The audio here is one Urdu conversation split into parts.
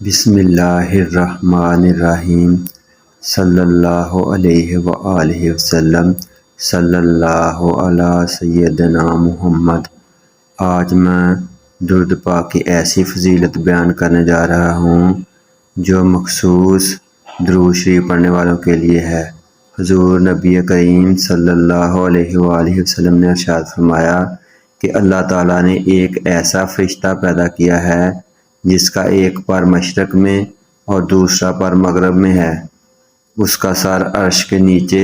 بسم اللہ الرحمن الرحیم۔ صلی اللہ علیہ وآلہ وسلم۔ صلی اللہ علی سیدنا محمد۔ آج میں درود پاک کی ایسی فضیلت بیان کرنے جا رہا ہوں جو مخصوص درود شریف پڑھنے والوں کے لیے ہے۔ حضور نبی کریم صلی اللہ علیہ وآلہ وسلم نے ارشاد فرمایا کہ اللہ تعالیٰ نے ایک ایسا فرشتہ پیدا کیا ہے جس کا ایک پر مشرق میں اور دوسرا پر مغرب میں ہے۔ اس کا سر عرش کے نیچے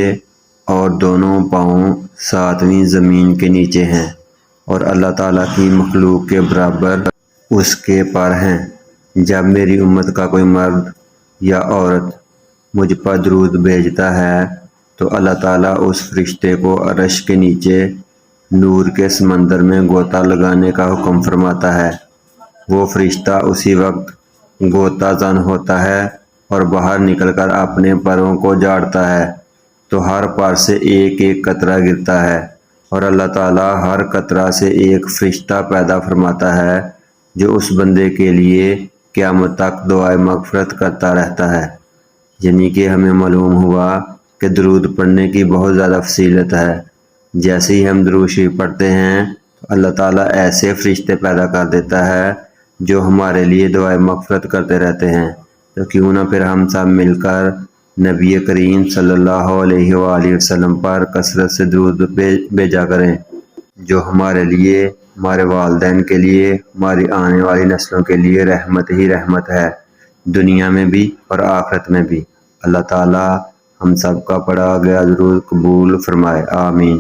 اور دونوں پاؤں ساتویں زمین کے نیچے ہیں، اور اللہ تعالیٰ کی مخلوق کے برابر اس کے پر ہیں۔ جب میری امت کا کوئی مرد یا عورت مجھ پر درود بھیجتا ہے تو اللہ تعالیٰ اس فرشتے کو عرش کے نیچے نور کے سمندر میں غوطہ لگانے کا حکم فرماتا ہے۔ وہ فرشتہ اسی وقت غوطہ زن ہوتا ہے اور باہر نکل کر اپنے پروں کو جھاڑتا ہے تو ہر پر سے ایک ایک قطرہ گرتا ہے، اور اللہ تعالیٰ ہر قطرہ سے ایک فرشتہ پیدا فرماتا ہے جو اس بندے کے لیے قیامت تک دعائے مغفرت کرتا رہتا ہے۔ یعنی کہ ہمیں معلوم ہوا کہ درود پڑھنے کی بہت زیادہ فضیلت ہے۔ جیسے ہی ہم درود شریف پڑھتے ہیں تو اللہ تعالیٰ ایسے فرشتے پیدا کر دیتا ہے جو ہمارے لیے دعائے مغفرت کرتے رہتے ہیں۔ تو کیوں نہ پھر ہم سب مل کر نبی کریم صلی اللہ علیہ وآلہ وسلم پر کثرت سے درود بھیجا کریں، جو ہمارے لیے، ہمارے والدین کے لیے، ہماری آنے والی نسلوں کے لیے رحمت ہی رحمت ہے، دنیا میں بھی اور آخرت میں بھی۔ اللہ تعالیٰ ہم سب کا پڑھا گیا درود قبول فرمائے، آمین۔